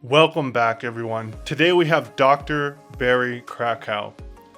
Welcome back, everyone. Today we have Dr. Barry Krakow.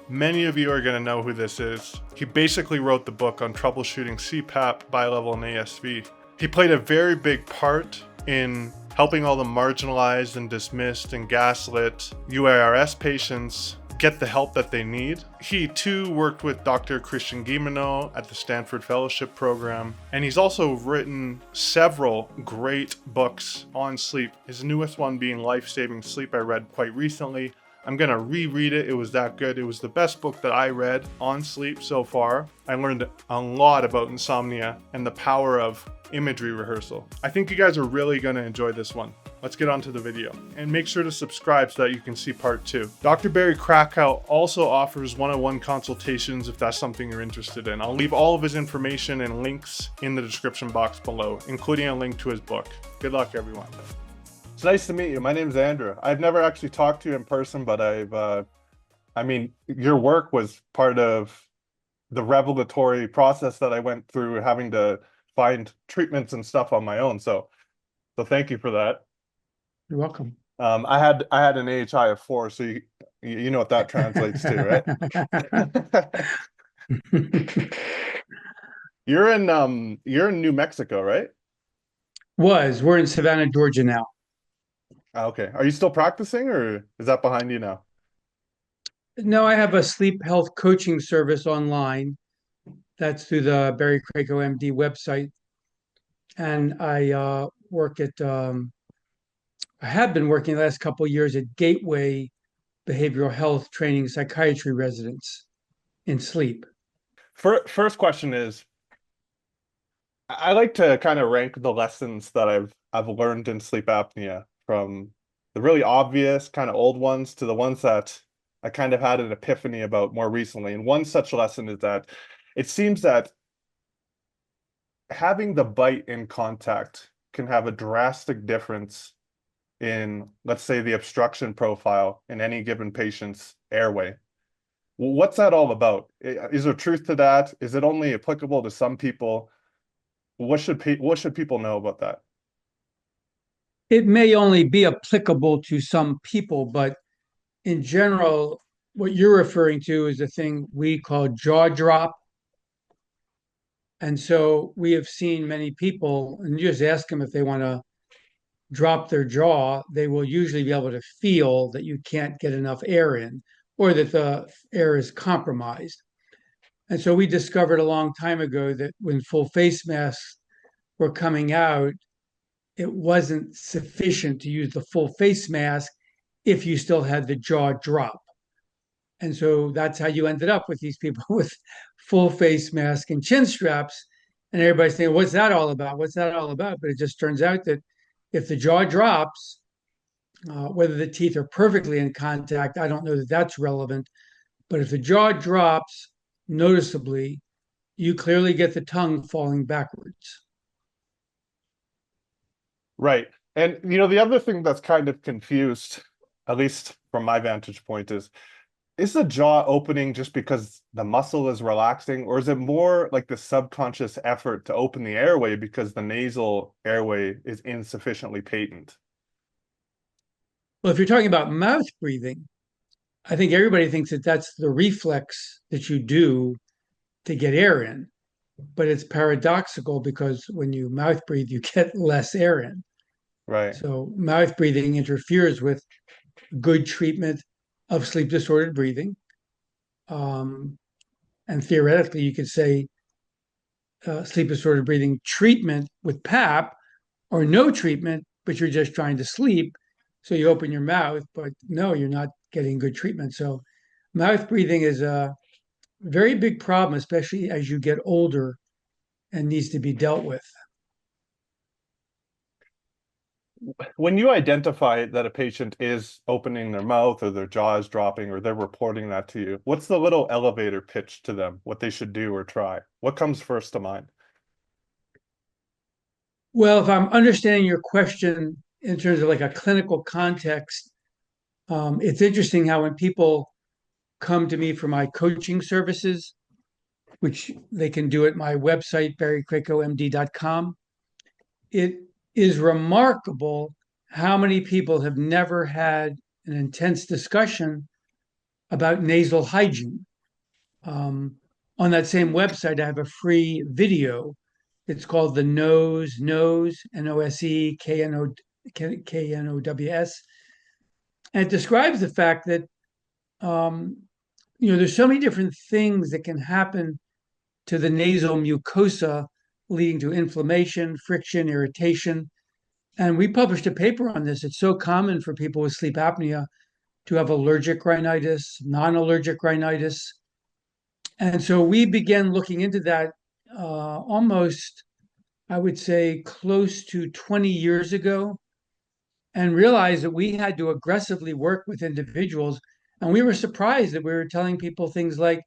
Many of you are going to know who this is. He basically wrote the book on troubleshooting CPAP, Bilevel, and ASV. He played a very big part in helping all the marginalized and dismissed and gaslit UARS patients get the help that they need. He too worked with Dr. Christian Guilleminault at the Stanford Fellowship Program, and he's also written several great books on sleep. His newest one being Life-Saving Sleep, I read quite recently. I'm gonna reread it. It was that good. It was the best book that I read on sleep so far. I learned a lot about insomnia and the power of imagery rehearsal. I think you guys are really gonna enjoy this one. Let's get on to the video. And make sure to subscribe so that you can see part 2. Dr. Barry Krakow also offers one-on-one consultations if that's something you're interested in. I'll leave all of his information and links in the description box below, including a link to his book. Good luck, everyone. It's nice to meet you. My name's Andrew. I've never actually talked to you in person, but your work was part of the revelatory process that I went through, having to find treatments and stuff on my own. So thank you for that. You're welcome. I had an AHI of 4, so you know what that translates to, right? You're in New Mexico, right? We're in Savannah, Georgia now. Okay. Are you still practicing, or is that behind you now? No, I have a sleep health coaching service online. That's through the Barry Krakow MD website. And I I have been working the last couple of years at Gateway Behavioral Health Training Psychiatry residents in sleep. First question is, I like to kind of rank the lessons that I've learned in sleep apnea, from the really obvious kind of old ones to the ones that I kind of had an epiphany about more recently. And one such lesson is that it seems that having the bite in contact can have a drastic difference in, let's say, the obstruction profile in any given patient's airway. What's that all about? Is there truth to that? Is it only applicable to some people? What should people know about that? It may only be applicable to some people, but in general, what you're referring to is a thing we call jaw drop. And so we have seen many people, and you just ask them if they want to drop their jaw, they will usually be able to feel that you can't get enough air in or that the air is compromised. And so we discovered a long time ago that when full face masks were coming out, it wasn't sufficient to use the full face mask if you still had the jaw drop. And so that's how you ended up with these people with full face mask and chin straps. And everybody's saying, what's that all about? What's that all about? But it just turns out that if the jaw drops, whether the teeth are perfectly in contact, I don't know that that's relevant. But if the jaw drops noticeably, you clearly get the tongue falling backwards. Right. And the other thing that's kind of confused, at least from my vantage point, is the jaw opening just because the muscle is relaxing, or is it more like the subconscious effort to open the airway because the nasal airway is insufficiently patent? Well, if you're talking about mouth breathing, I think everybody thinks that that's the reflex that you do to get air in. But it's paradoxical because when you mouth breathe, you get less air in. Right. So mouth breathing interferes with good treatment of sleep disordered breathing. And theoretically, you could say sleep disordered breathing treatment with PAP or no treatment, but you're just trying to sleep. So you open your mouth, but no, you're not getting good treatment. So mouth breathing is a very big problem, especially as you get older and needs to be dealt with. When you identify that a patient is opening their mouth or their jaw is dropping or they're reporting that to you, what's the little elevator pitch to them, what they should do or try? What comes first to mind? Well, if I'm understanding your question in terms of like a clinical context, it's interesting how when people come to me for my coaching services, which they can do at my website, barrykrakowmd.com, it is remarkable how many people have never had an intense discussion about nasal hygiene? Um, on that same website, I have a free video. It's called the Nose, Knows, and it describes the fact that um, there's so many different things that can happen to the nasal mucosa, leading to inflammation, friction, irritation. And we published a paper on this. It's so common for people with sleep apnea to have allergic rhinitis, non-allergic rhinitis. And so we began looking into that almost, I would say, close to 20 years ago, and realized that we had to aggressively work with individuals. And we were surprised that we were telling people things like,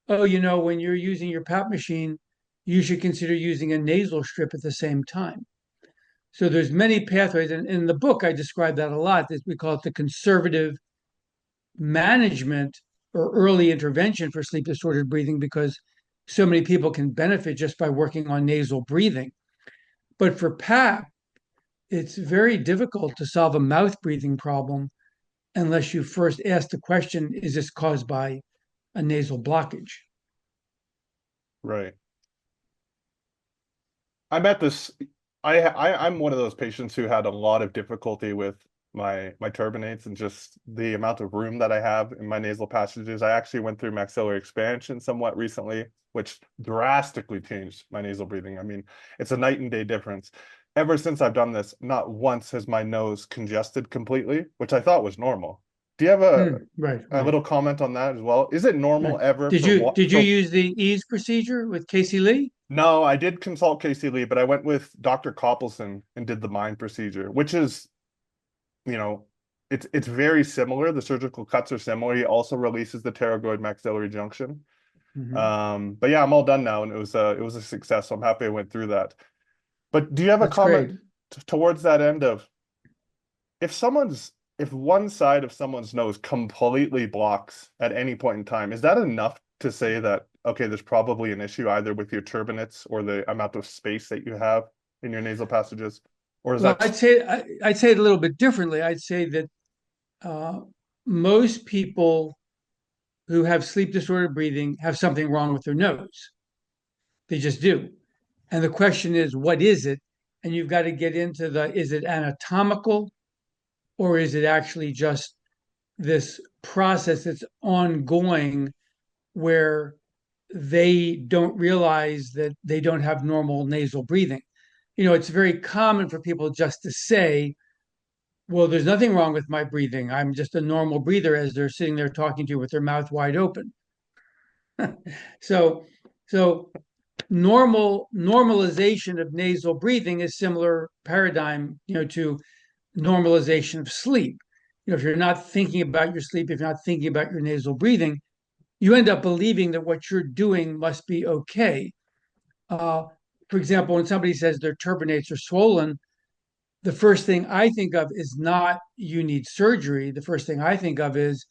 oh, when you're using your PAP machine, you should consider using a nasal strip at the same time. So there's many pathways. And in the book, I describe that a lot. We call it the conservative management or early intervention for sleep disordered breathing, because so many people can benefit just by working on nasal breathing. But for PAP, it's very difficult to solve a mouth breathing problem unless you first ask the question, is this caused by a nasal blockage? Right. I met this. I'm one of those patients who had a lot of difficulty with my turbinates and just the amount of room that I have in my nasal passages. I actually went through maxillary expansion somewhat recently, which drastically changed my nasal breathing. I mean, it's a night and day difference. Ever since I've done this, not once has my nose congested completely, which I thought was normal. Do you have Right, a right, little comment on that as well? Is it normal right. ever Did for you what did you for use the ease procedure with Casey Lee? No, I did consult Casey Lee, but I went with Dr. Coppelson and did the mind procedure, which is, you know, it's very similar. The surgical cuts are similar. He also releases the pterygoid maxillary junction. Mhm. But yeah, I'm all done now, and it was a success. So I'm happy I went through that. But do you have a That's comment great. towards that end of if one side of someone's nose completely blocks at any point in time, is that enough to say that, okay, there's probably an issue either with your turbinates or the amount of space that you have in your nasal passages? Or is Well, that I'd say it a little bit differently. I'd say that uh, most people who have sleep disordered breathing have something wrong with their nose. They just do. And the question is, what is it? And you've got to get into is it anatomical, or is it actually just this process that's ongoing where they don't realize that they don't have normal nasal breathing? It's very common for people just to say, well, there's nothing wrong with my breathing. I'm just a normal breather, as they're sitting there talking to you with their mouth wide open. So, so normalization of nasal breathing is similar paradigm, to normalization of sleep. If you're not thinking about your sleep, if you're not thinking about your nasal breathing, you end up believing that what you're doing must be okay. Uh, for example, when somebody says their turbinates are swollen, the first thing I think of is not you need surgery. The first thing I think of is,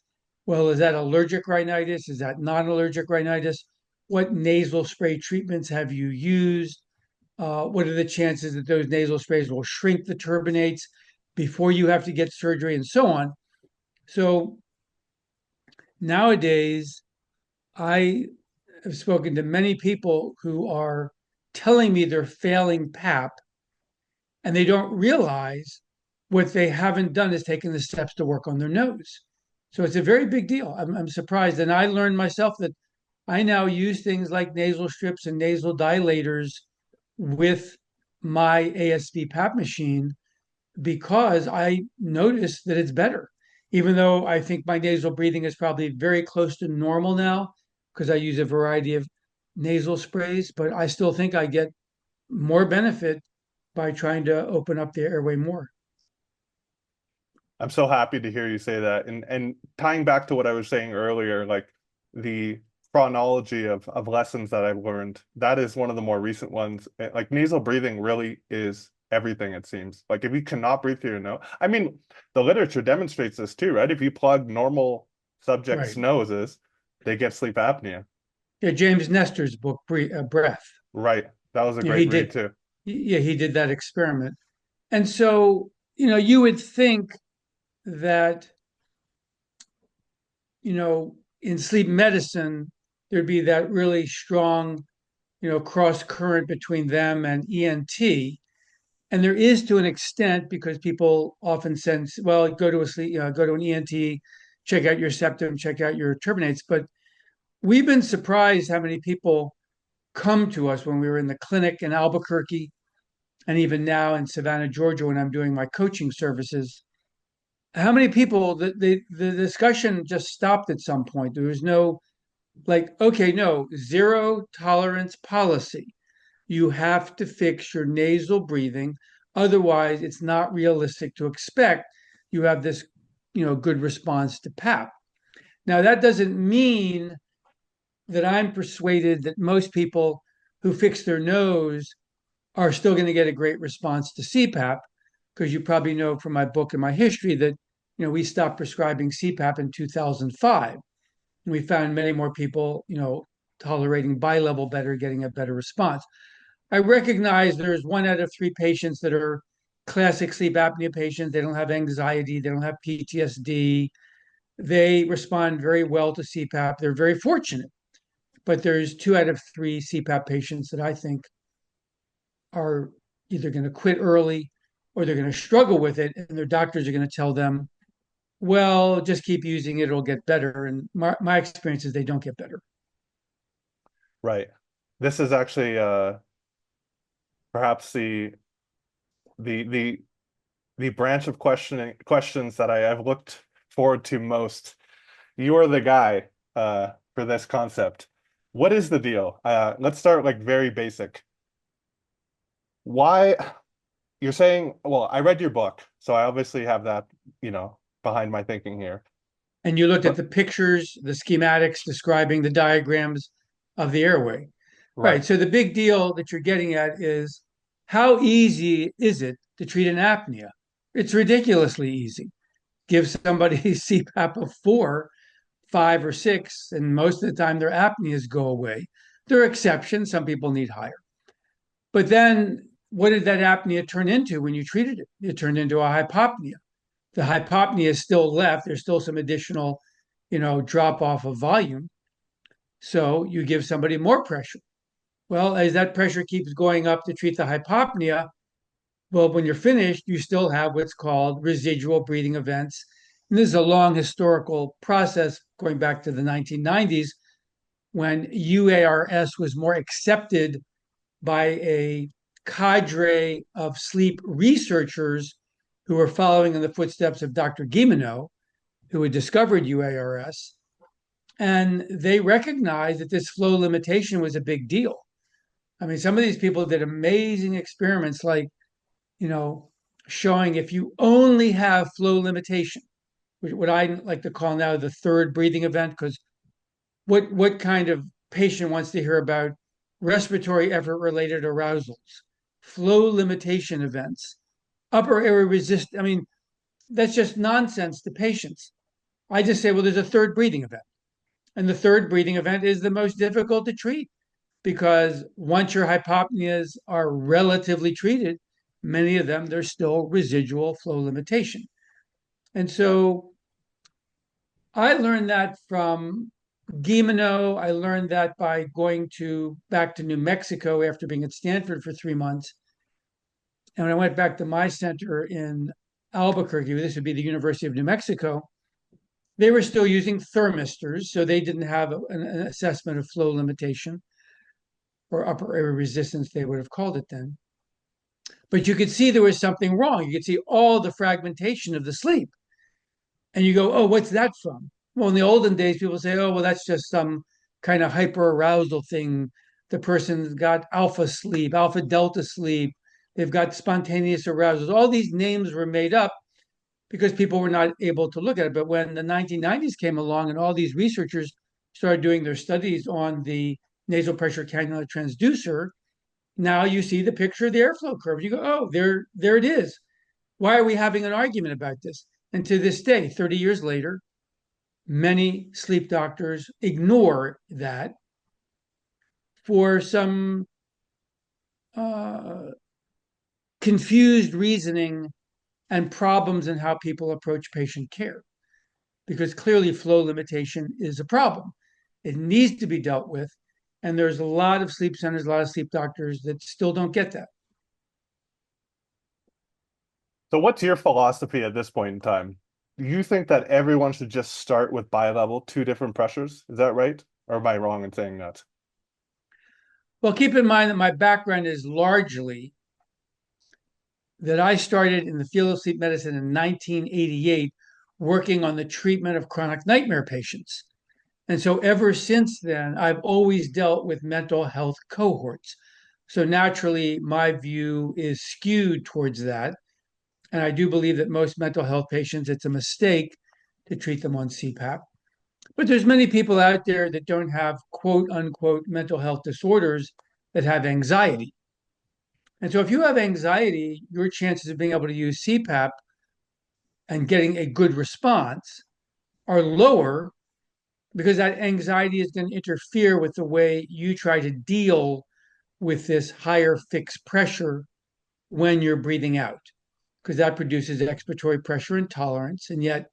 well, is that allergic rhinitis? Is that non-allergic rhinitis? What nasal spray treatments have you used? What are the chances that those nasal sprays will shrink the turbinates before you have to get surgery, and so on? So nowadays, I have spoken to many people who are telling me they're failing PAP, and they don't realize what they haven't done is taken the steps to work on their nose. So it's a very big deal. I'm surprised. And I learned myself that I now use things like nasal strips and nasal dilators with my ASV PAP machine because I noticed that it's better. Even though I think my nasal breathing is probably very close to normal now because I use a variety of nasal sprays, but I still think I get more benefit by trying to open up the airway more. I'm so happy to hear you say that. And tying back to what I was saying earlier, like the chronology of lessons that I've learned, that is one of the more recent ones. Like nasal breathing really is everything, it seems. Like if you cannot breathe through your nose, I mean, the literature demonstrates this too, right? If you plug normal subjects' Right. noses, they get sleep apnea. Yeah, James Nestor's book, Breath. Right. That was a You know, great he read did. too. Yeah, he did that experiment, and so you would think that, in sleep medicine, there'd be that really strong, cross current between them and ENT. And there is to an extent because people often sense, well, go to an ENT, check out your septum, check out your turbinates. But we've been surprised how many people come to us when we were in the clinic in Albuquerque and even now in Savannah, Georgia, when I'm doing my coaching services. How many people the discussion just stopped at some point? There was no like, okay, no, zero tolerance policy. You have to fix your nasal breathing. Otherwise, it's not realistic to expect you have this, good response to PAP. Now, that doesn't mean that I'm persuaded that most people who fix their nose are still going to get a great response to CPAP, because you probably know from my book and my history that we stopped prescribing CPAP in 2005, and we found many more people tolerating bilevel better, getting a better response. I recognize there's 1 out of 3 patients that are classic sleep apnea patients. They don't have anxiety, they don't have PTSD. They respond very well to CPAP. They're very fortunate. But there's 2 out of 3 CPAP patients that I think are either going to quit early or they're going to struggle with it, and their doctors are going to tell them, well, just keep using it, it'll get better. And my experience is they don't get better. Right. This is actually perhaps the the the branch of questions that I've looked forward to most. You are the guy for this concept. What is the deal? Let's start like very basic. Why you're saying, well, I read your book, so I obviously have that, behind my thinking here. And you looked at But the pictures, the schematics describing the diagrams of the airway. right, Right. So the big deal that you're getting at is how easy is it to treat an apnea? It's ridiculously easy. Give somebody CPAP of 4, 5, or 6, and most of the time their apneas go away. There are exceptions. Some people need higher. But then what did that apnea turn into when you treated it? It turned into a hypopnea. The hypopnea is still left. There's still some additional, drop off of volume. So you give somebody more pressure. Well, as that pressure keeps going up to treat the hypopnea, well, when you're finished, you still have what's called residual breathing events. And this is a long historical process going back to the 1990s when UARS was more accepted by a cadre of sleep researchers who were following in the footsteps of Dr. Guilleminault, who had discovered UARS. And they recognized that this flow limitation was a big deal. I mean, some of these people did amazing experiments like, you know, showing if you only have flow limitation, what I like to call now the third breathing event, because what kind of patient wants to hear about respiratory effort related arousals, flow limitation events, upper airway resist? I mean, that's just nonsense to patients. I just say, well, there's a third breathing event. And the third breathing event is the most difficult to treat because once your hypopneas are relatively treated, many of them, there's still residual flow limitation. And so I learned that from Guilleminault. I learned that by going back to New Mexico after being at Stanford for 3 months. And when I went back to my center in Albuquerque, this would be the University of New Mexico, they were still using thermistors, so they didn't have an assessment of flow limitation or upper airway resistance, they would have called it then. But you could see there was something wrong. You could see all the fragmentation of the sleep. And you go, oh, what's that from? Well, in the olden days, people say, oh, well, that's just some kind of hyperarousal thing. The person's got alpha sleep, alpha delta sleep. They've got spontaneous arousals. All these names were made up because people were not able to look at it. But when the 1990s came along and all these researchers started doing their studies on the nasal pressure cannula transducer, now you see the picture of the airflow curve. You go, oh, there it is. Why are we having an argument about this? And to this day, 30 years later, many sleep doctors ignore that for some uh, confused reasoning and problems in how people approach patient care. Because clearly flow limitation is a problem. It needs to be dealt with. And there's a lot of sleep centers, a lot of sleep doctors that still don't get that. So what's your philosophy at this point in time? Do you think that everyone should just start with bilevel, two different pressures? Is that right? Or am I wrong in saying that? Well, keep in mind that my background is largely that I started in the field of sleep medicine in 1988, working on the treatment of chronic nightmare patients. And so ever since then, I've always dealt with mental health cohorts. So naturally, my view is skewed towards that. And I do believe that most mental health patients, it's a mistake to treat them on CPAP. But there's many people out there that don't have quote unquote mental health disorders that have anxiety. And so if you have anxiety, your chances of being able to use CPAP and getting a good response are lower because that anxiety is going to interfere with the way you try to deal with this higher fixed pressure when you're breathing out, because that produces expiratory pressure intolerance. And yet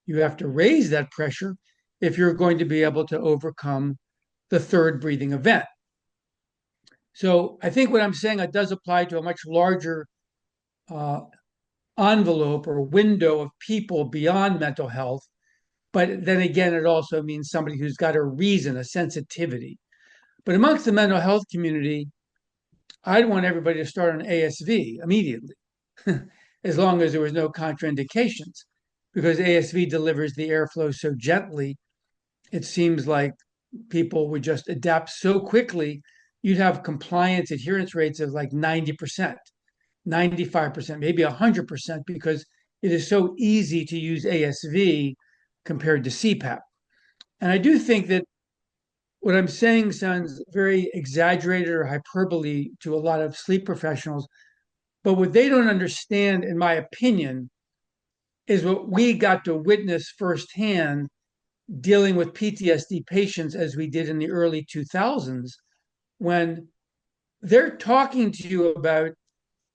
you have to raise that pressure if you're going to be able to overcome the third breathing event. So I think what I'm saying, it does apply to a much larger uh, envelope or window of people beyond mental health. But then again, it also means somebody who's got a reason, a sensitivity. But amongst the mental health community, I'd want everybody to start on ASV immediately, as long as there was no contraindications, because ASV delivers the airflow so gently. It seems like people would just adapt so quickly. You'd have compliance adherence rates of like 90%, 95%, maybe 100%, because it is so easy to use ASV compared to CPAP. And I do think that what I'm saying sounds very exaggerated or hyperbole to a lot of sleep professionals, but what they don't understand, in my opinion, is what we got to witness firsthand dealing with PTSD patients as we did in the early 2000s, when they're talking to you about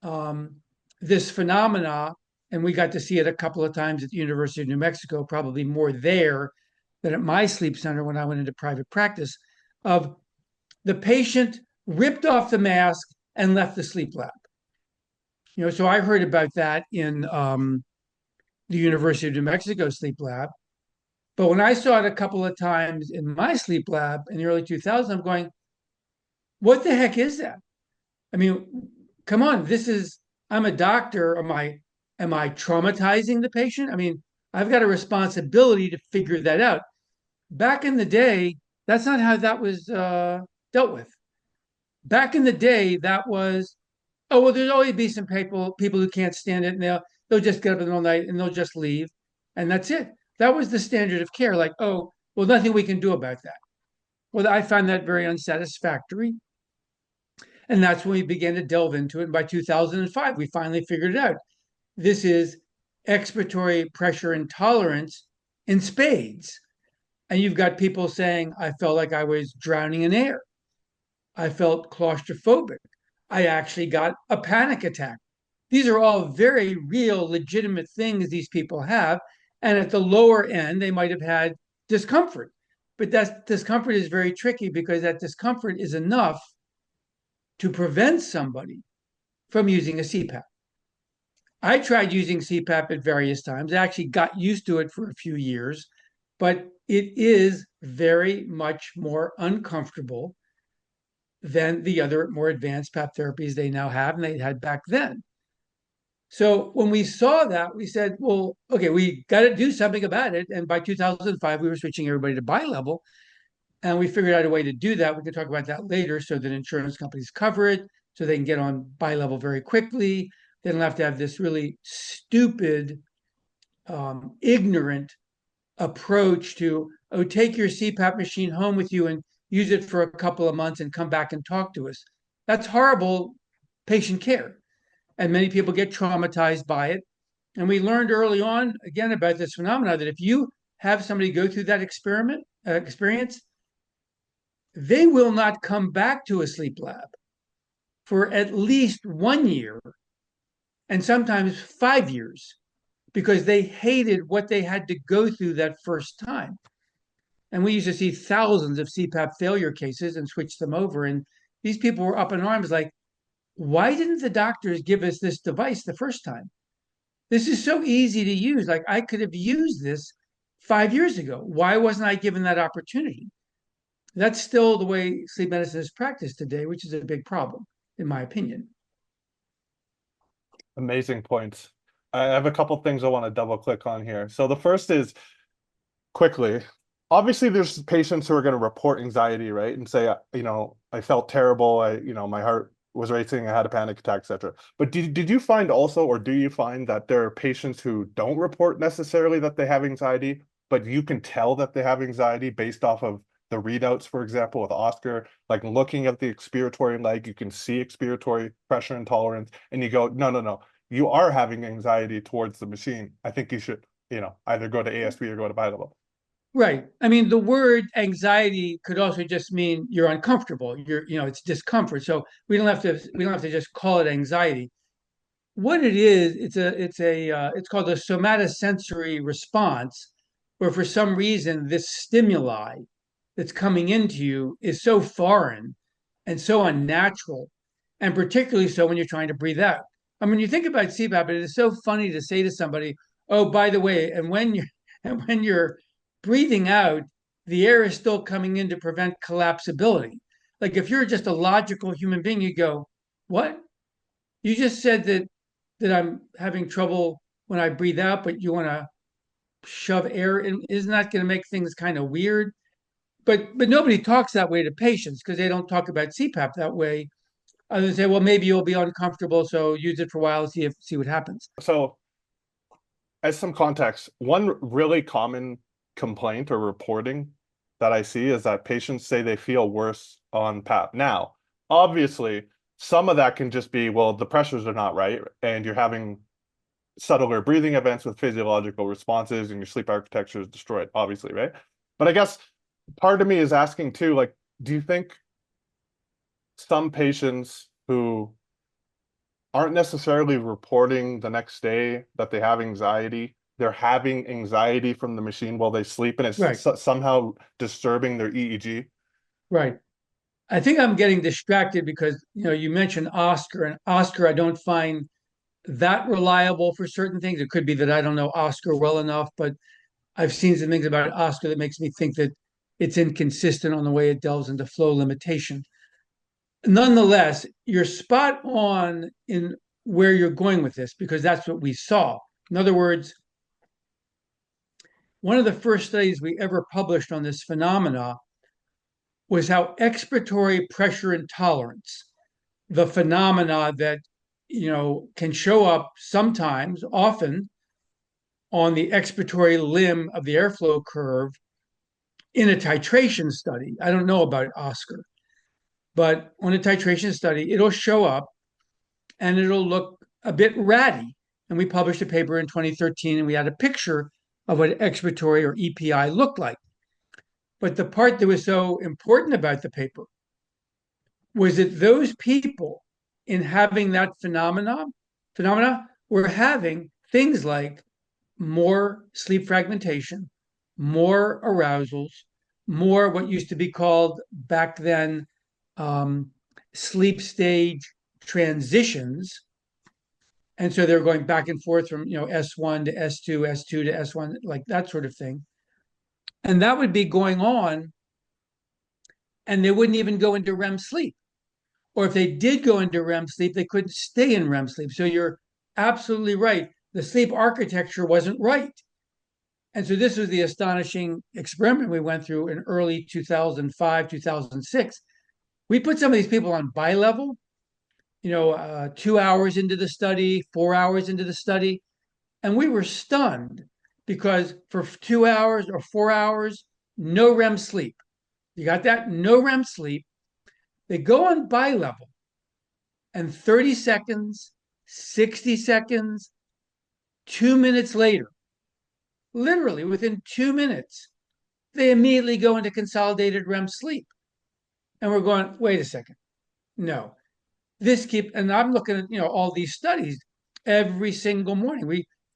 um, this phenomena, and we got to see it a couple of times at the University of New Mexico, probably more there than at my sleep center when I went into private practice, of the patient ripped off the mask and left the sleep lab. So I heard about that in the University of New Mexico sleep lab. But when I saw it a couple of times in my sleep lab in the early 2000s, I'm going, what the heck is that? I mean, come on, I'm a doctor. Am I traumatizing the patient? I mean, I've got a responsibility to figure that out. Back in the day, that's not how that was dealt with. Back in the day, that was, oh, well, there'll always be some people who can't stand it, and they'll just get up in the middle of the night and they'll just leave. And that's it. That was the standard of care. Like, oh, well, nothing we can do about that. Well, I find that very unsatisfactory. And that's when we began to delve into it. And by 2005, we finally figured it out. This is expiratory pressure intolerance in spades. And you've got people saying, I felt like I was drowning in air. I felt claustrophobic. I actually got a panic attack. These are all very real, legitimate things these people have. And at the lower end, they might have had discomfort. But that discomfort is very tricky because that discomfort is enough to prevent somebody from using a CPAP. I tried using CPAP at various times. I actually got used to it for a few years, but it is very much more uncomfortable than the other more advanced PAP therapies they now have and they had back then. So when we saw that, we said, well, okay, we got to do something about it. And by 2005, we were switching everybody to bilevel. And we figured out a way to do that. We can talk about that later so that insurance companies cover it, so they can get on bilevel very quickly. They don't have to have this really stupid, ignorant approach to, oh, take your CPAP machine home with you and use it for a couple of months and come back and talk to us. That's horrible patient care. And many people get traumatized by it. And we learned early on, again, about this phenomenon that if you have somebody go through that experience, they will not come back to a sleep lab for at least 1 year and sometimes 5 years because they hated what they had to go through that first time. And we used to see thousands of CPAP failure cases and switch them over. And these people were up in arms like, why didn't the doctors give us this device the first time? This is so easy to use. Like, I could have used this 5 years ago. Why wasn't I given that opportunity? That's still the way sleep medicine is practiced today, which is a big problem, in my opinion. Amazing points. I have a couple things I want to double click on here. So the first is quickly, obviously there's patients who are going to report anxiety, right? And say, I felt terrible. My heart was racing. I had a panic attack, etc. But did you find also, or do you find that there are patients who don't report necessarily that they have anxiety, but you can tell that they have anxiety based off of the readouts, for example, with Oscar, like looking at the expiratory leg, you can see expiratory pressure intolerance, and you go, no, you are having anxiety towards the machine. I think you should, either go to ASV or go to Bilevel. Right. I mean, the word anxiety could also just mean you're uncomfortable. It's discomfort. So we don't have to just call it anxiety. What it is, it's called a somatosensory response, where for some reason this stimuli that's coming into you is so foreign and so unnatural, and particularly so when you're trying to breathe out. I mean, you think about CPAP, it is so funny to say to somebody, "Oh, by the way," and when you're breathing out, the air is still coming in to prevent collapsibility. Like if you're just a logical human being, you go, "What? You just said that I'm having trouble when I breathe out, but you want to shove air in? Isn't that going to make things kind of weird?" But nobody talks that way to patients because they don't talk about CPAP that way. Others say, well, maybe you'll be uncomfortable, so use it for a while, see what happens. So as some context, one really common complaint or reporting that I see is that patients say they feel worse on PAP. Now, obviously, some of that can just be, well, the pressures are not right, and you're having subtler breathing events with physiological responses, and your sleep architecture is destroyed, obviously, right? But I guess part of me is asking too, like, do you think some patients who aren't necessarily reporting the next day that they have anxiety, they're having anxiety from the machine while they sleep, and it's Right, somehow disturbing their EEG? right. I think I'm getting distracted because you mentioned Oscar, and Oscar I don't find that reliable for certain things. It could be that I don't know Oscar well enough, but I've seen some things about Oscar that makes me think that it's inconsistent on the way it delves into flow limitation. Nonetheless, you're spot on in where you're going with this because that's what we saw. In other words, one of the first studies we ever published on this phenomena was how expiratory pressure intolerance, the phenomena that can show up sometimes, often on the expiratory limb of the airflow curve in a titration study. I don't know about Oscar, but on a titration study, it'll show up and it'll look a bit ratty. And we published a paper in 2013 and we had a picture of what expiratory or EPI looked like. But the part that was so important about the paper was that those people in having that phenomena were having things like more sleep fragmentation, more arousals, more what used to be called back then sleep stage transitions. And so they're going back and forth from S1 to S2, S2 to S1, like that sort of thing. And that would be going on, and they wouldn't even go into REM sleep. Or if they did go into REM sleep, they couldn't stay in REM sleep. So you're absolutely right. The sleep architecture wasn't right. And so this was the astonishing experiment we went through in early 2005, 2006. We put some of these people on Bilevel, 2 hours into the study, 4 hours into the study. And we were stunned because for 2 hours or 4 hours, no REM sleep. You got that? No REM sleep. They go on Bilevel, and 30 seconds, 60 seconds, 2 minutes later, literally within 2 minutes, they immediately go into consolidated REM sleep. And we're going, wait a second. No, and I'm looking at, all these studies. every single morning.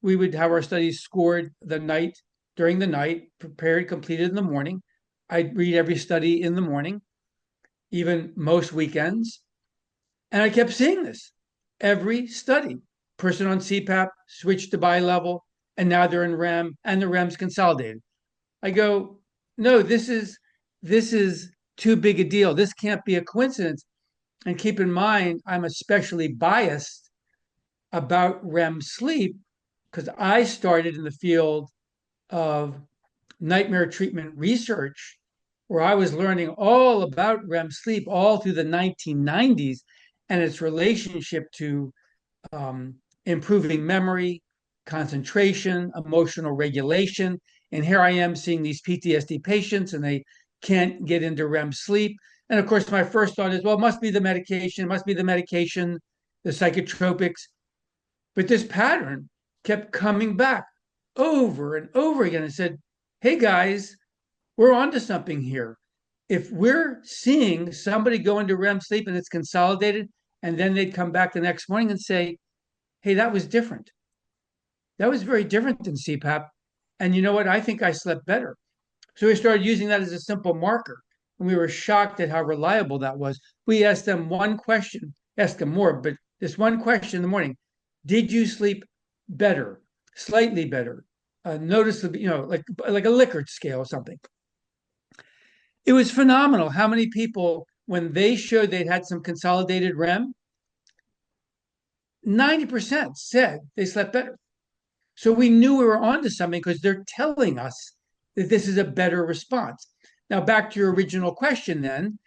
We would have our studies scored the night during the night, prepared, completed in the morning. I'd read every study in the morning, even most weekends. And I kept seeing this every study. Person on CPAP switched to bilevel, and now they're in REM, and the REM's consolidated. I go, no, this is too big a deal. This can't be a coincidence. And keep in mind, I'm especially biased about REM sleep because I started in the field of nightmare treatment research, where I was learning all about REM sleep all through the 1990s and its relationship to um, improving memory, concentration, emotional regulation. And here I am seeing these PTSD patients and they can't get into REM sleep. And of course, my first thought is, well, it must be the medication, it must be the medication, the psychotropics. But this pattern kept coming back over and over again and said, hey guys, we're onto something here. If we're seeing somebody go into REM sleep and it's consolidated, and then they'd come back the next morning and say, hey, that was different. That was very different than CPAP. And you know what? I think I slept better. So we started using that as a simple marker. And we were shocked at how reliable that was. We asked them one question, asked them more, but this one question in the morning: did you sleep better, slightly better, noticeably, like a Likert scale or something? It was phenomenal how many people, when they showed they'd had some consolidated REM, 90% said they slept better. So we knew we were onto something because they're telling us that this is a better response. Now, back to your original question, then,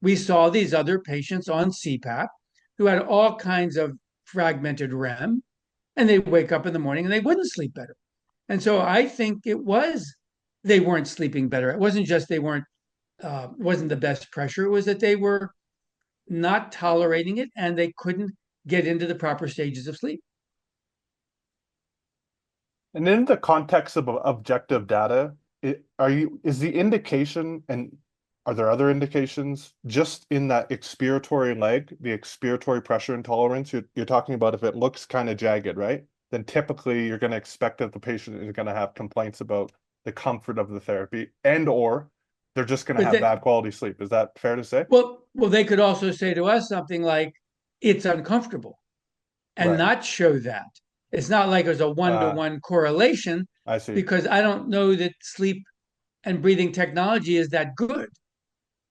we saw these other patients on CPAP who had all kinds of fragmented REM, and they wake up in the morning and they wouldn't sleep better. And so I think it was they weren't sleeping better. It wasn't just they weren't wasn't the best pressure. It was that they were not tolerating it and they couldn't get into the proper stages of sleep. And in the context of objective data, is the indication, and are there other indications just in that expiratory leg, the expiratory pressure intolerance? You're talking about if it looks kind of jagged, right? Then typically you're going to expect that the patient is going to have complaints about the comfort of the therapy, and or they're just going to But have they, bad quality sleep. Is that fair to say? well, they could also say to us something like, "It's uncomfortable," and Right. not show that. It's not like there's a one-to-one correlation I see. because I don't know that sleep and breathing technology is that good.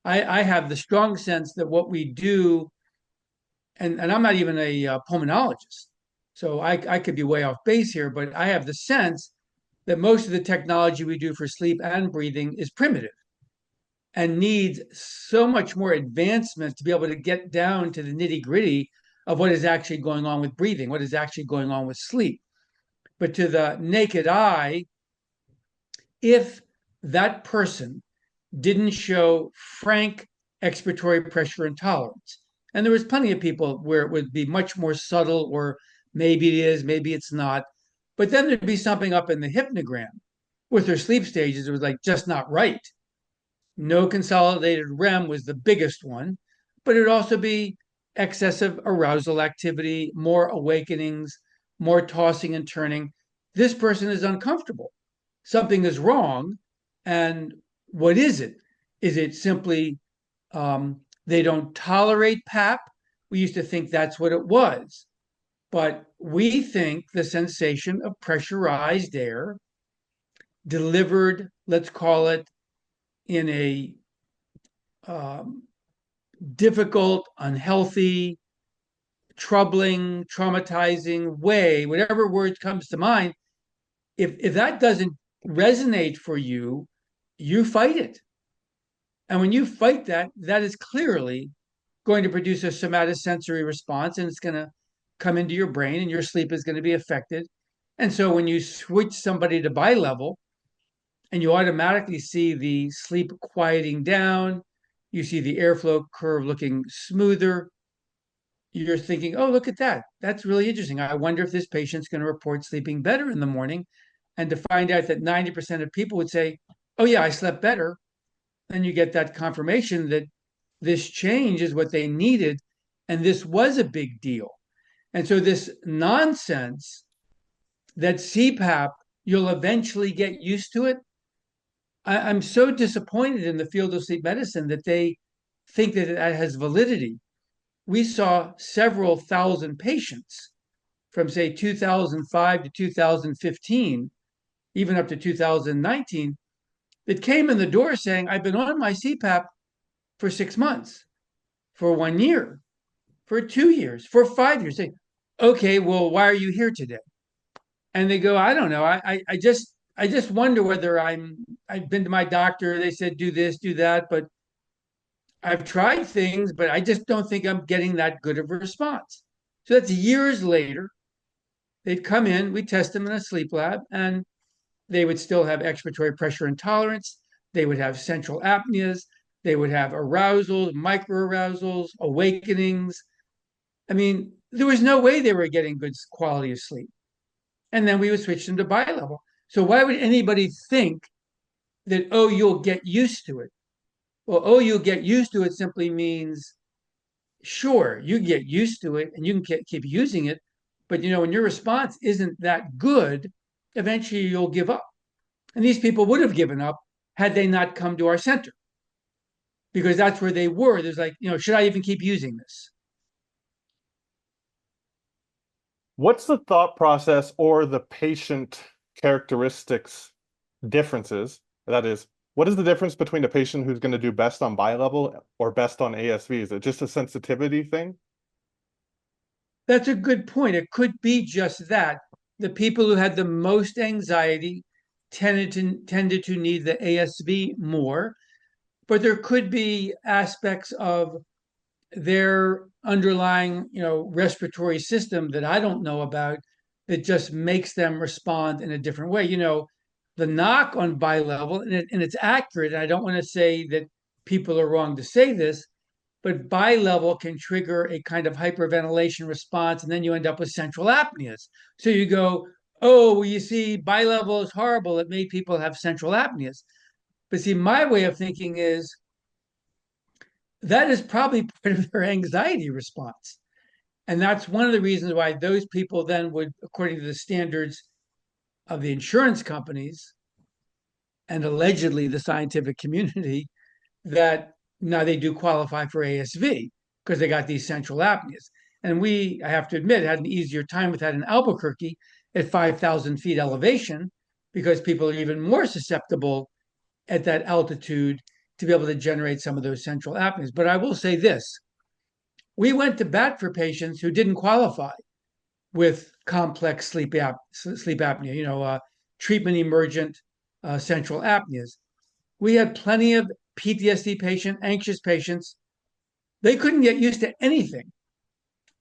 I have the strong sense that what we do, and I'm not even a pulmonologist, so I could be way off base here, but I have the sense that most of the technology we do for sleep and breathing is primitive and needs so much more advancement to be able to get down to the nitty gritty of what is actually going on with breathing, what is actually going on with sleep. But to the naked eye, if that person didn't show frank expiratory pressure intolerance, and there was plenty of people where it would be much more subtle, or maybe it is, maybe it's not, but then there'd be something up in the hypnogram with their sleep stages. It was like just not right. No consolidated REM was the biggest one, but it'd also be excessive arousal activity, more awakenings, more tossing and turning. This person is uncomfortable. Something is wrong. And what is it? Is it simply they don't tolerate PAP? We used to think that's what it was. But we think the sensation of pressurized air delivered, let's call it, in a um, difficult, unhealthy, troubling, traumatizing way, whatever word comes to mind, if that doesn't resonate for you, you fight it. And when you fight that, that is clearly going to produce a somatosensory response and it's going to come into your brain and your sleep is going to be affected. And so when you switch somebody to bilevel and you automatically see the sleep quieting down, you see the airflow curve looking smoother, you're thinking, oh, look at that. That's really interesting. I wonder if this patient's going to report sleeping better in the morning. And to find out that 90% of people would say, oh, yeah, I slept better. Then you get that confirmation that this change is what they needed. And this was a big deal. And so this nonsense that CPAP, you'll eventually get used to it. I'm so disappointed in the field of sleep medicine that they think that it has validity. We saw several thousand patients from, say, 2005 to 2015, even up to 2019, that came in the door saying, I've been on my CPAP for 6 months, for 1 year, for 2 years, for 5 years. Say, okay, well, why are you here today? And they go, I don't know. I just wonder whether I've been to my doctor. They said, do this, do that, but I've tried things, but I just don't think I'm getting that good of a response. So that's years later. They'd come in, we test them in a sleep lab, and they would still have expiratory pressure intolerance. They would have central apneas. They would have arousals, micro arousals, awakenings. I mean, there was no way they were getting good quality of sleep. And then we would switch them to bilevel. So why would anybody think that, oh, you'll get used to it? Well, oh, you'll get used to it simply means, sure, you get used to it and you can keep using it. But, when your response isn't that good, eventually you'll give up. And these people would have given up had they not come to our center, because that's where they were. There's like, should I even keep using this? What's the thought process or the patient characteristics differences? That is, what is the difference between a patient who's going to do best on bilevel or best on ASV? Is it just a sensitivity thing? That's a good point. It could be just that. The people who had the most anxiety tended to need the ASV more, but there could be aspects of their underlying, respiratory system that I don't know about that just makes them respond in a different way. The knock on bilevel, and it's accurate. And I don't want to say that people are wrong to say this, but bilevel can trigger a kind of hyperventilation response, and then you end up with central apneas. So you go, oh, well, you see, bilevel is horrible. It made people have central apneas. But see, my way of thinking is that is probably part of their anxiety response. And that's one of the reasons why those people then would, according to the standards of the insurance companies and allegedly the scientific community, that now they do qualify for ASV because they got these central apneas. And we, I have to admit, had an easier time with that in Albuquerque at 5,000 feet elevation because people are even more susceptible at that altitude to be able to generate some of those central apneas. But I will say this, we went to bat for patients who didn't qualify with complex sleep apnea, treatment emergent central apneas. We had plenty of PTSD patient, anxious patients. They couldn't get used to anything.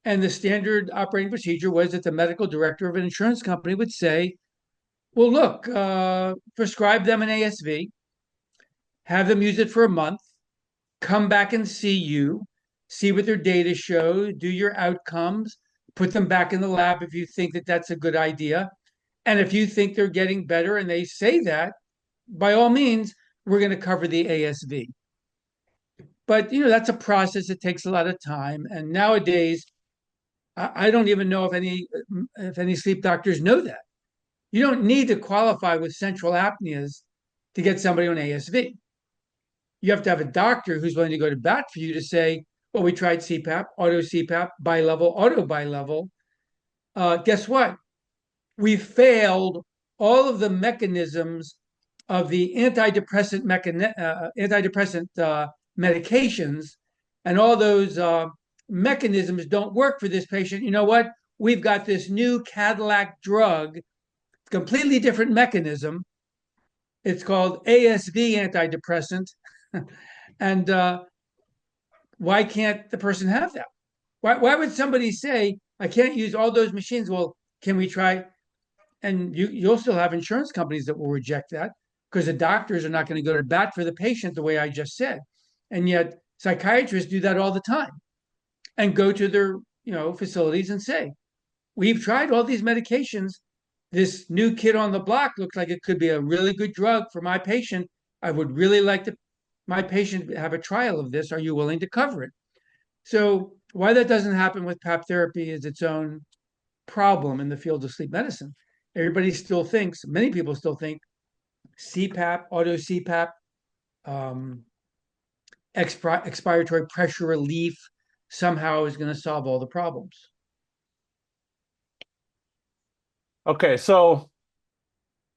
And the standard operating procedure was that the medical director of an insurance company would say, well, look, prescribe them an ASV, have them use it for a month, come back and see what their data shows, do your outcomes, put them back in the lab if you think that that's a good idea. And if you think they're getting better and they say that, by all means, we're going to cover the ASV. But that's a process that takes a lot of time. And nowadays, I don't even know if any sleep doctors know that. You don't need to qualify with central apneas to get somebody on ASV. You have to have a doctor who's willing to go to bat for you to say, well, we tried CPAP, auto CPAP, bilevel, auto bilevel. Guess what? We failed all of the mechanisms of the antidepressant medications, and all those mechanisms don't work for this patient. You know what? We've got this new Cadillac drug, completely different mechanism. It's called ASV antidepressant. And why can't the person have that? Why would somebody say, I can't use all those machines? Well, can we try? And you'll still have insurance companies that will reject that because the doctors are not going to go to bat for the patient the way I just said. And yet psychiatrists do that all the time and go to their facilities and say, we've tried all these medications. This new kid on the block looks like it could be a really good drug for my patient. I would really like my patient have a trial of this. Are you willing to cover it? So Why that doesn't happen with PAP therapy is its own problem in the field of sleep medicine. Everybody still thinks, many people still think CPAP, auto CPAP, um, expiratory pressure relief somehow is going to solve all the problems. Okay, so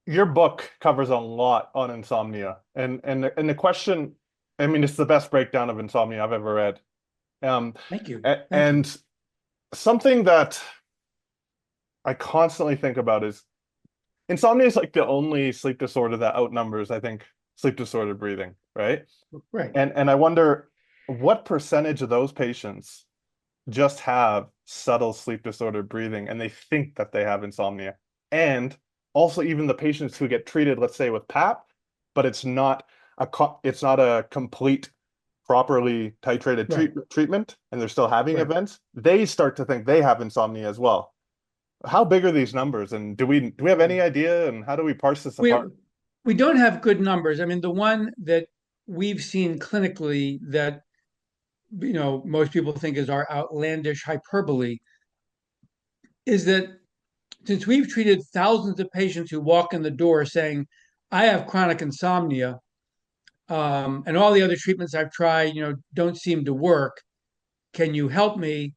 your book covers a lot on insomnia, and the question, I mean, it's the best breakdown of insomnia I've ever read. Um, Thank you. Thank you. and something that I constantly think about is insomnia is like the only sleep disorder that outnumbers, I think, sleep disordered breathing, right? Right. And I wonder what percentage of those patients just have subtle sleep disordered breathing and they think that they have insomnia. And also even the patients who get treated, let's say with PAP, but it's not a complete properly titrated Right. treatment and they're still having Right. events, they start to think they have insomnia as well. How big are these numbers and do we have any idea and how do we parse this We apart? we don't have good numbers. I mean, the one that we've seen clinically that most people think is our outlandish hyperbole is that since we've treated thousands of patients who walk in the door saying, "I have chronic insomnia," and all the other treatments I've tried, don't seem to work. Can you help me?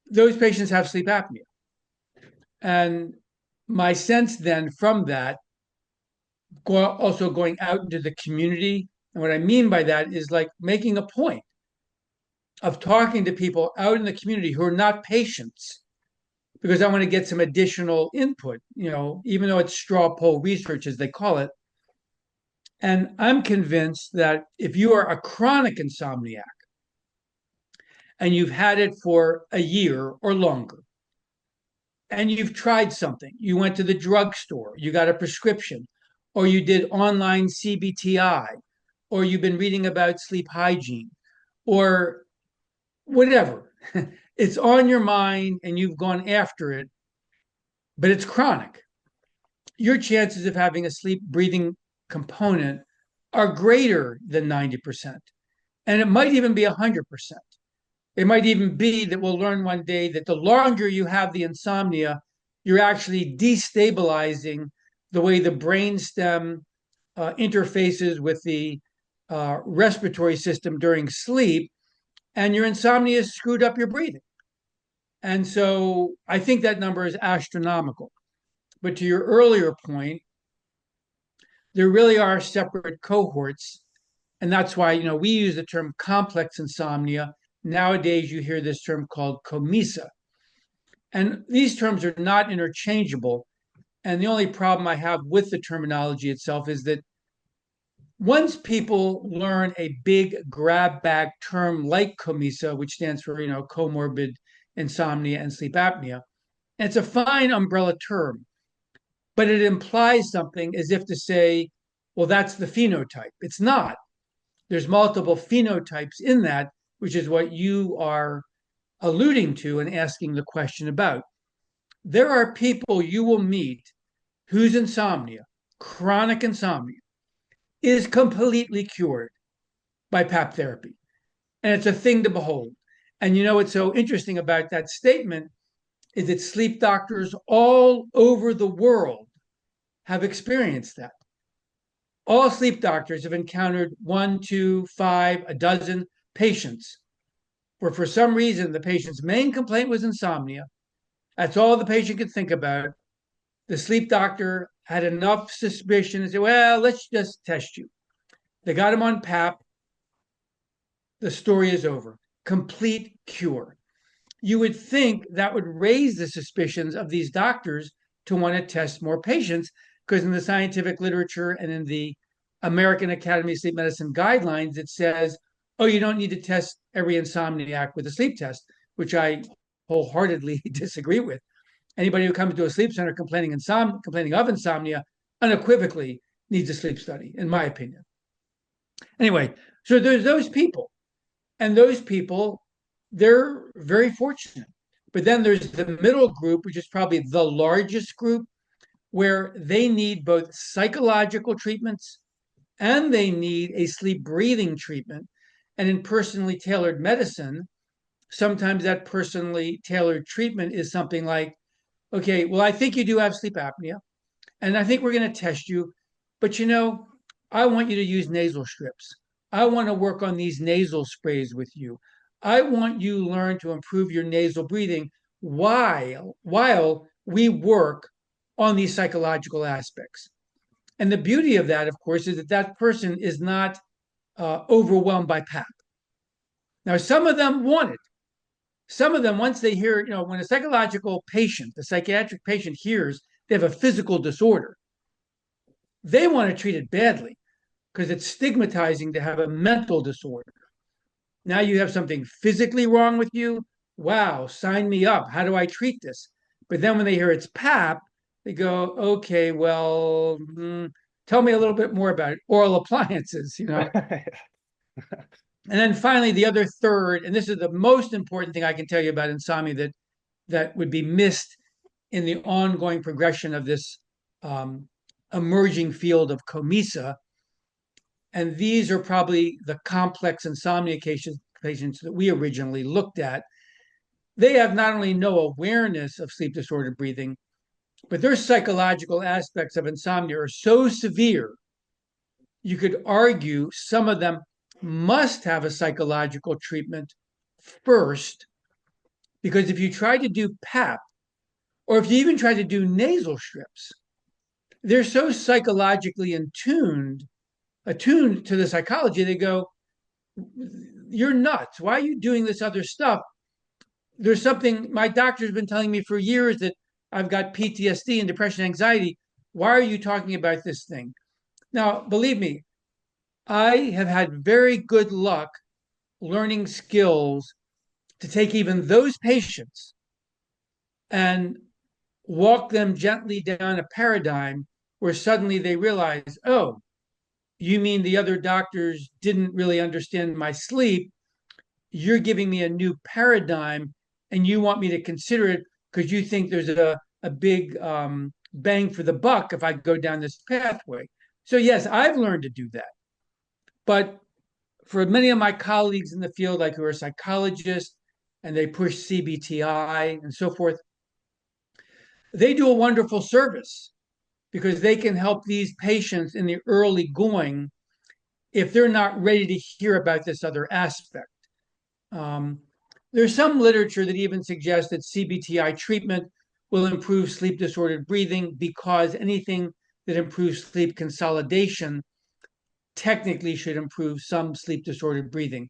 Those patients have sleep apnea, and my sense then from that, also going out into the community, and what I mean by that is like making a point of talking to people out in the community who are not patients because I want to get some additional input, even though it's straw poll research, as they call it. And I'm convinced that if you are a chronic insomniac and you've had it for a year or longer, and you've tried something, you went to the drugstore, you got a prescription, or you did online CBTI, or you've been reading about sleep hygiene, or whatever, it's on your mind and you've gone after it, but it's chronic. Your chances of having a sleep breathing component are greater than 90%. And it might even be 100%. It might even be that we'll learn one day that the longer you have the insomnia, you're actually destabilizing the way the brainstem interfaces with the respiratory system during sleep, and your insomnia has screwed up your breathing. And so I think that number is astronomical. But to your earlier point, there really are separate cohorts. And that's why, we use the term complex insomnia. Nowadays, you hear this term called comisa. And these terms are not interchangeable. And the only problem I have with the terminology itself is that once people learn a big grab bag term like comisa, which stands for, comorbid insomnia and sleep apnea, and it's a fine umbrella term, but it implies something as if to say, well, that's the phenotype. It's not. There's multiple phenotypes in that, which is what you are alluding to and asking the question about. There are people you will meet whose insomnia, chronic insomnia, is completely cured by PAP therapy. And it's a thing to behold. And what's so interesting about that statement is that sleep doctors all over the world have experienced that. All sleep doctors have encountered one, two, five, a dozen patients where for some reason the patient's main complaint was insomnia. That's all the patient could think about. The sleep doctor had enough suspicion and said, well, let's just test you. They got him on PAP. The story is over. Complete cure. You would think that would raise the suspicions of these doctors to want to test more patients because in the scientific literature and in the American Academy of Sleep Medicine guidelines, it says, oh, you don't need to test every insomniac with a sleep test, which I wholeheartedly disagree with. Anybody who comes to a sleep center complaining of insomnia unequivocally needs a sleep study, in my opinion. Anyway, so there's those people, and those people, they're very fortunate. But then there's the middle group, which is probably the largest group, where they need both psychological treatments and they need a sleep breathing treatment. And in personally tailored medicine, sometimes that personally tailored treatment is something like, okay, well, I think you do have sleep apnea, and I think we're going to test you, but I want you to use nasal strips. I want to work on these nasal sprays with you. I want you to learn to improve your nasal breathing while we work on these psychological aspects. And the beauty of that, of course, is that that person is not overwhelmed by PAP. Now, some of them want it. Some of them, once they hear, when a psychological patient, the psychiatric patient hears they have a physical disorder, they want to treat it badly because it's stigmatizing to have a mental disorder. Now you have something physically wrong with you. Wow, sign me up. How do I treat this? But then when they hear it's PAP, they go, okay, well, tell me a little bit more about it. Oral appliances. And then finally, the other third, and this is the most important thing I can tell you about insomnia that would be missed in the ongoing progression of this emerging field of COMISA. And these are probably the complex insomnia patients that we originally looked at. They have not only no awareness of sleep disordered breathing, but their psychological aspects of insomnia are so severe, you could argue some of them must have a psychological treatment first, because if you try to do PAP, or if you even try to do nasal strips, they're so psychologically attuned to the psychology, they go, you're nuts. Why are you doing this other stuff? There's something my doctor's been telling me for years that I've got PTSD and depression, anxiety. Why are you talking about this thing? Now, believe me, I have had very good luck learning skills to take even those patients and walk them gently down a paradigm where suddenly they realize, oh, you mean the other doctors didn't really understand my sleep? You're giving me a new paradigm and you want me to consider it because you think there's a big bang for the buck if I go down this pathway. So, yes, I've learned to do that. But for many of my colleagues in the field, like who are psychologists and they push CBTI and so forth, they do a wonderful service because they can help these patients in the early going if they're not ready to hear about this other aspect. There's some literature that even suggests that CBTI treatment will improve sleep disordered breathing because anything that improves sleep consolidation technically should improve some sleep disordered breathing.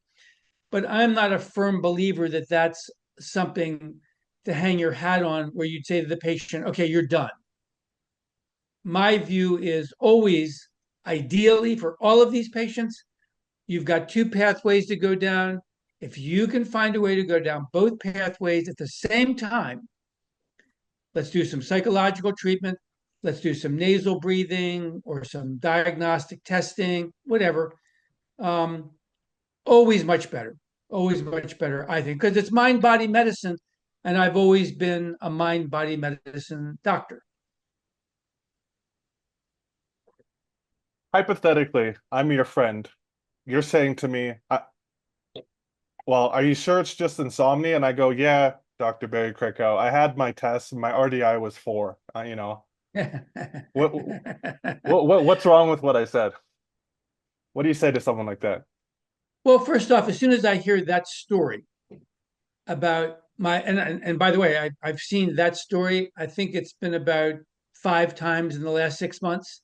But I'm not a firm believer that that's something to hang your hat on where you'd say to the patient, okay, you're done. My view is always, ideally for all of these patients, you've got two pathways to go down. If you can find a way to go down both pathways at the same time, let's do some psychological treatment, let's do some nasal breathing or some diagnostic testing, whatever. Always much better. Always much better, I think, because it's mind body medicine. And I've always been a mind body medicine doctor. Hypothetically, I'm your friend. You're saying to me, well, are you sure it's just insomnia? And I go, yeah, Dr. Barry Krakow. I had my test and my RDI was 4. What, what's wrong with what I said? What do you say to someone like that? Well, first off, as soon as I hear that story about and by the way, I've seen that story. I think it's been about 5 times in the last 6 months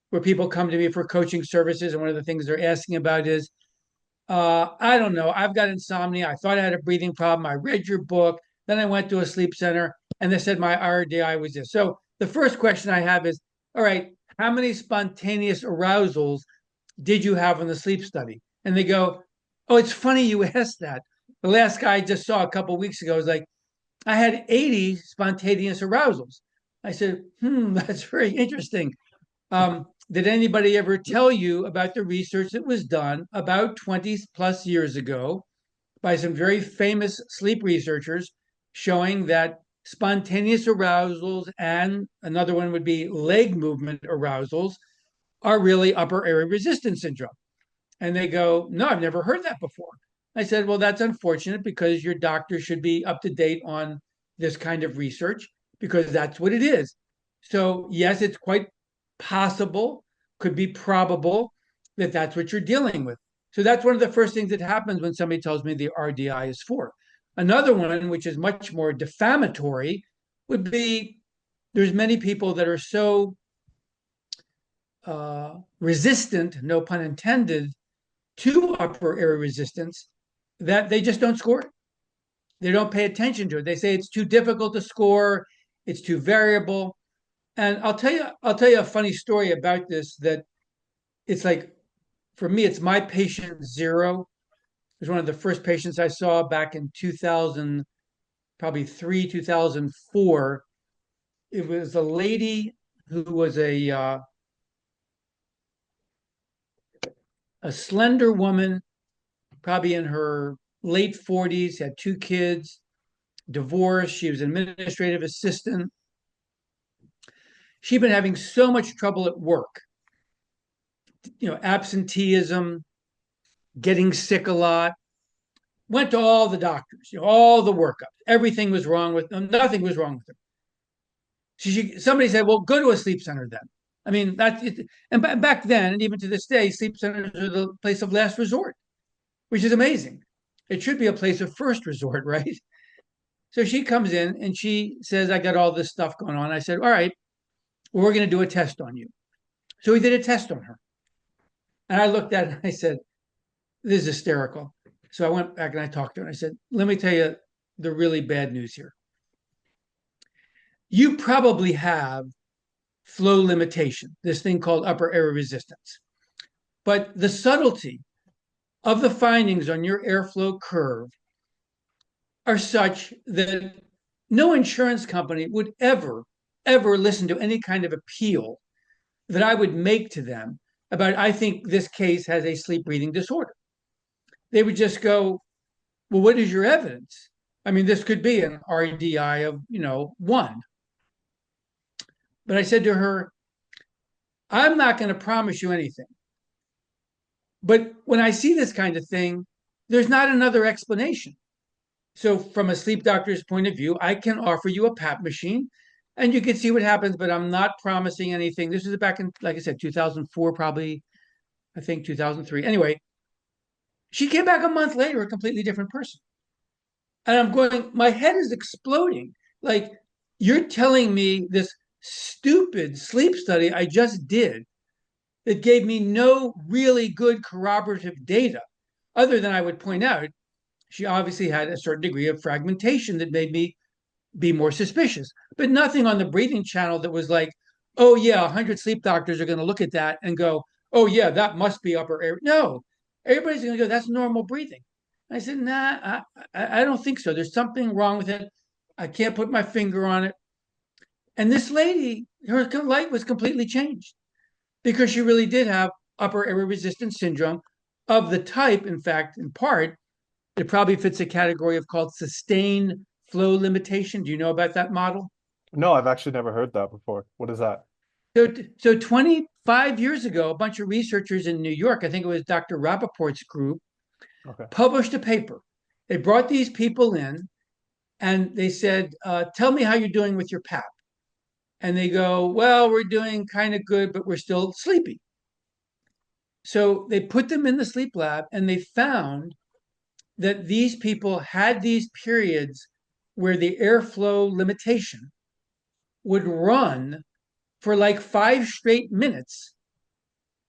where people come to me for coaching services. And one of the things they're asking about is, I don't know, I've got insomnia. I thought I had a breathing problem. I read your book. Then I went to a sleep center and they said my RDI was this. So the first question I have is, all right, how many spontaneous arousals did you have in the sleep study? And they go, oh, it's funny you asked that. The last guy I just saw a couple of weeks ago was like, I had 80 spontaneous arousals. I said, that's very interesting. Did anybody ever tell you about the research that was done about 20 plus years ago by some very famous sleep researchers showing that spontaneous arousals and another one would be leg movement arousals are really upper airway resistance syndrome? And they go, no, I've never heard that before. I said, well, that's unfortunate because your doctor should be up to date on this kind of research because that's what it is. So, yes, it's quite possible, could be probable that that's what you're dealing with. So, that's one of the first things that happens when somebody tells me the RDI is 4. Another one, which is much more defamatory, would be there's many people that are so resistant, no pun intended, to upper air resistance that they just don't score it. They don't pay attention to it. They say it's too difficult to score, it's too variable. And I'll tell you a funny story about this that it's like for me, it's my patient zero. It was one of the first patients I saw back in 2000, probably 2004. It was a lady who was a slender woman, probably in her late 40s, had 2 kids, divorced. She was an administrative assistant. She'd been having so much trouble at work, absenteeism, getting sick a lot. Went to all the doctors, all the workups. Everything was wrong with them. Nothing was wrong with them. Somebody said, well, go to a sleep center then. I mean, that's it. And back then, and even to this day, sleep centers are the place of last resort, which is amazing. It should be a place of first resort, right? So she comes in and she says, I got all this stuff going on. I said, all right, well, we're going to do a test on you. So we did a test on her. And I looked at it and I said, this is hysterical. So I went back and I talked to her and I said, let me tell you the really bad news here. You probably have flow limitation, this thing called upper air resistance. But the subtlety of the findings on your airflow curve are such that no insurance company would ever listen to any kind of appeal that I would make to them about, I think this case has a sleep breathing disorder. They would just go, well, what is your evidence? I mean, this could be an RDI of, 1. But I said to her, I'm not going to promise you anything. But when I see this kind of thing, there's not another explanation. So, from a sleep doctor's point of view, I can offer you a PAP machine and you can see what happens, but I'm not promising anything. This is back in, like I said, 2004, probably, I think 2003. Anyway, she came back a month later, a completely different person. And I'm going, my head is exploding. Like, you're telling me this stupid sleep study I just did that gave me no really good corroborative data, other than I would point out she obviously had a certain degree of fragmentation that made me be more suspicious, but nothing on the breathing channel that was like, oh, yeah, 100 sleep doctors are going to look at that and go, oh, yeah, that must be upper air. No, everybody's going to go, that's normal breathing. I said, nah, I don't think so. There's something wrong with it. I can't put my finger on it. And this lady, her light was completely changed because she really did have upper air resistance syndrome of the type, in fact, in part, it probably fits a category of called sustained flow limitation. Do you know about that model? No, I've actually never heard that before. What is that? So 25 years ago, a bunch of researchers in New York, I think it was Dr. Rappaport's group, Okay. published a paper. They brought these people in and they said, tell me how you're doing with your PAP. And they go, well, we're doing kind of good, but we're still sleepy. So they put them in the sleep lab and they found that these people had these periods where the airflow limitation would run for like 5 straight minutes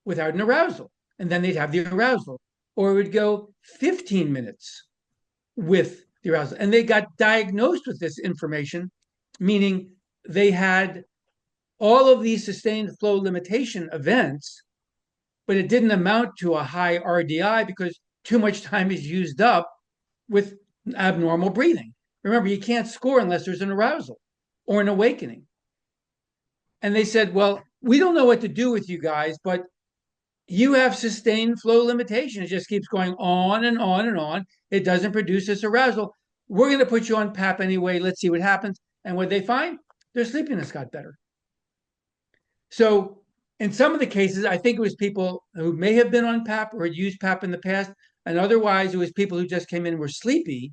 without an arousal. And then they'd have the arousal. Or it would go 15 minutes with the arousal. And they got diagnosed with this information, meaning they had all of these sustained flow limitation events, but it didn't amount to a high RDI because too much time is used up with abnormal breathing. Remember, you can't score unless there's an arousal or an awakening. And they said, well, we don't know what to do with you guys, but you have sustained flow limitation. It just keeps going on and on and on. It doesn't produce this arousal. We're going to put you on PAP anyway. Let's see what happens. And what they find, their sleepiness got better. So in some of the cases, I think it was people who may have been on PAP or had used PAP in the past, And otherwise, it was people who just came in and were sleepy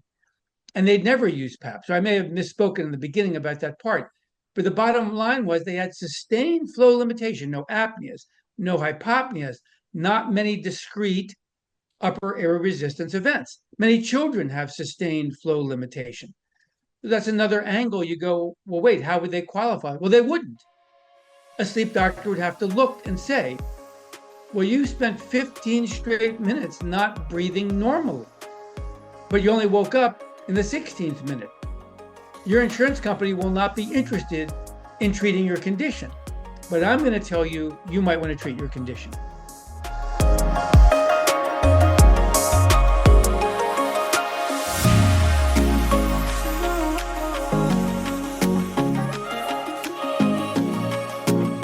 and they'd never used PAP. So I may have misspoken in the beginning about that part. But the bottom line was they had sustained flow limitation, no apneas, no hypopneas, not many discrete upper air resistance events. Many children have sustained flow limitation. That's another angle. You go, well, wait, how would they qualify? Well, they wouldn't. A sleep doctor would have to look and say, well, you spent 15 straight minutes not breathing normally, but you only woke up in the 16th minute. Your insurance company will not be interested in treating your condition. But I'm going to tell you, you might want to treat your condition.